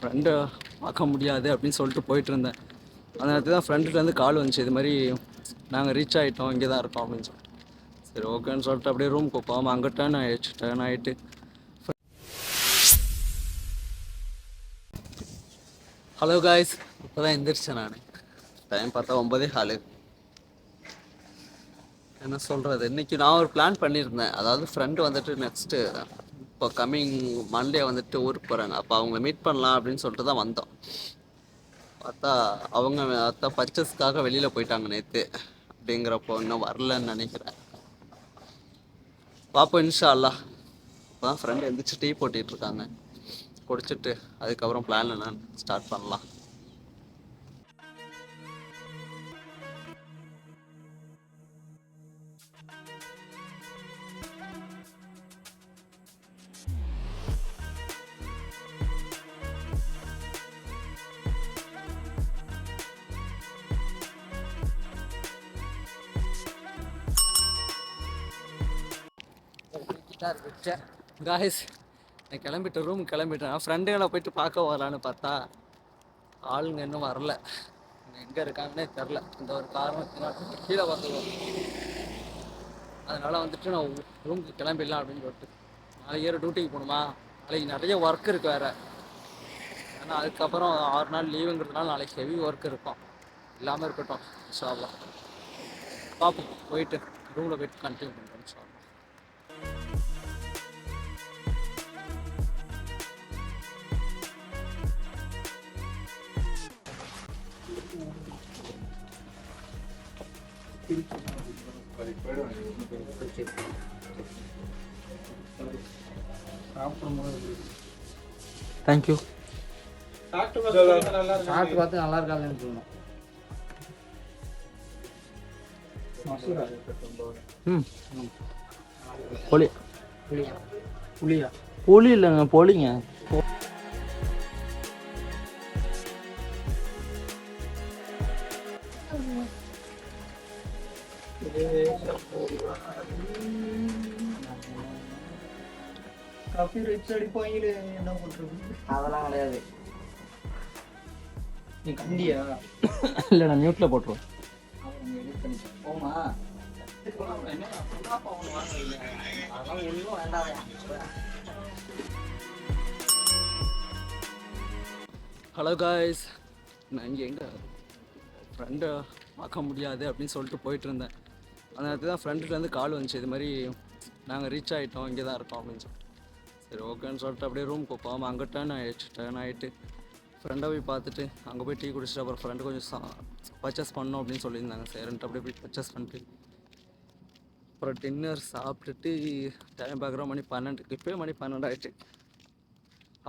ஃப்ரெண்டை பார்க்க முடியாது அப்படின்னு சொல்லிட்டு போயிட்டு இருந்தேன். அந்த நேரத்தில் தான் ஃப்ரெண்டுலேருந்து கால் வந்துச்சு, இது மாதிரி நாங்கள் ரீச் ஆகிட்டோம், இங்கே தான் இருக்கோம் அப்படின்னு சொல்லிட்டு. சரி ஓகேன்னு சொல்லிட்டு அப்படியே ரூமுக்கு போகாமல் அங்கே டேர்ன் ஆகிட்டு ஹலோ காய்ஸ், இப்போ தான் எந்திரிச்சேன் நான். டைம் பார்த்தா 9:15. என்ன சொல்கிறது, இன்றைக்கி நான் ஒரு பிளான் பண்ணியிருந்தேன். அதாவது ஃப்ரெண்டு வந்துட்டு நெக்ஸ்ட்டு இப்போ கம்மிங் மண்டே வந்துட்டு ஊருக்கு போகிறாங்க. அப்போ அவங்கள மீட் பண்ணலாம் அப்படின்னு சொல்லிட்டு தான் வந்தோம். பார்த்தா அவங்க பர்ச்சேஸ்க்காக வெளியில் போயிட்டாங்க நேற்று. அப்படிங்கிறப்போ இன்னும் வரலன்னு நினைக்கிறேன். பார்ப்போம் இன்ஷா அல்லாஹ். இப்போ தான் ஃப்ரெண்டு எந்திரிச்சு டீ போட்டிகிட்ருக்காங்க. குடிச்சிட்டு அதுக்கப்புறம் பிளான் என்னன்னு ஸ்டார்ட் பண்ணலாம். காய்ஸ், நான் கிளம்பிட்டேன், ரூம் கிளம்பிட்டேன். ஃப்ரெண்டுங்களை போயிட்டு பார்க்க வரலான்னு பார்த்தா ஆளுங்க இன்னும் வரல. எங்கே இருக்காங்கன்னே தெரில. இந்த ஒரு காரணத்தினால கீழே வந்துடுவோம். அதனால் வந்துட்டு நான் ரூமுக்கு கிளம்பிடலாம் அப்படின்னு சொல்லிட்டு. நாளைக்கு ஏற டியூட்டிக்கு போகணுமா, நாளைக்கு நிறைய ஒர்க் இருக்குது வேறு. ஏன்னா அதுக்கப்புறம் 6 நாள் லீவுங்கிறதுனால நாளைக்கு ஹெவி ஒர்க் இருக்கும். இல்லாமல் இருக்கட்டும் இன்ஷா அல்லாஹ். பார்ப்போம், போயிட்டு ரூமில் போயிட்டு கண்டினியூ பண்ணுறோம் இன்ஷா அல்லாஹ். தேங்க்யூ. சாப்பிட்டு பார்த்து நல்லா இருக்காதுன்னு சொல்லணும். பொலி புளியா பொலி இல்லைங்க, பொலிங்க. காஃபி ரிச் அடிப்பாங்களே, என்ன பண்றது? அதெல்லாம் கிடையாது. நீ கண்டியா இல்லை, நான் மியூட்டில் போட்டுருவேன். போமா ஹலோ காய்ஸ், நான் இங்கே எங்கே ஃப்ரெண்டை பார்க்க முடியாது அப்படின்னு சொல்லிட்டு போயிட்டு இருந்தேன். அந்த நேரத்தில் தான் ஃப்ரெண்டுலேருந்து கால் வந்துச்சு, இது மாதிரி நாங்கள் ரீச் ஆகிட்டோம், இங்கே தான் இருக்கோம் அப்படின்னு சொல்லிட்டு. சரி ஓகேன்னு சொல்லிட்டு அப்படியே ரூமுக்கு போகாமல் அங்கே டேர்ன் ஆகிட்டு ஃப்ரெண்டை போய் பார்த்துட்டு அங்கே போய் டீ குடிச்சிட்டு அப்புறம் ஃப்ரெண்டு கொஞ்சம் பர்ச்சேஸ் பண்ணோம் அப்படின்னு சொல்லியிருந்தாங்க. சரின்ட்டு அப்படியே போய் பர்ச்சேஸ் பண்ணிட்டு அப்புறம் டின்னர் சாப்பிட்டுட்டு டைம் பார்க்குற மணி 12. இப்போயே மணி 12 ஆகிட்டு.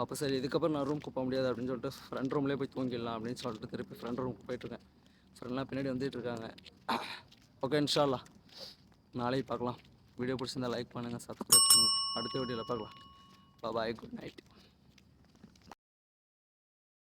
அப்போ சரி இதுக்கப்புறம் நான் ரூமுக்கு போக முடியாது அப்படின்னு சொல்லிட்டு ஃப்ரெண்ட் ரூம்லேயே போய் தூங்கிடலாம் அப்படின்னு சொல்லிட்டு திருப்பி ஃப்ரெண்ட் ரூமுக்கு போயிட்டுருக்கேன். ஃப்ரெண்ட்லாம் பின்னாடி வந்துட்டு இருக்காங்க. ஓகே இன்ஷா அல்லாஹ் நாளைக்கு பார்க்கலாம். வீடியோ பிடிச்சிருந்தா லைக் பண்ணுங்கள், சப்ஸ்கிரைப் பண்ணுங்கள். அடுத்த வீடியோவில் பார்க்கலாம். பாய், குட் நைட்.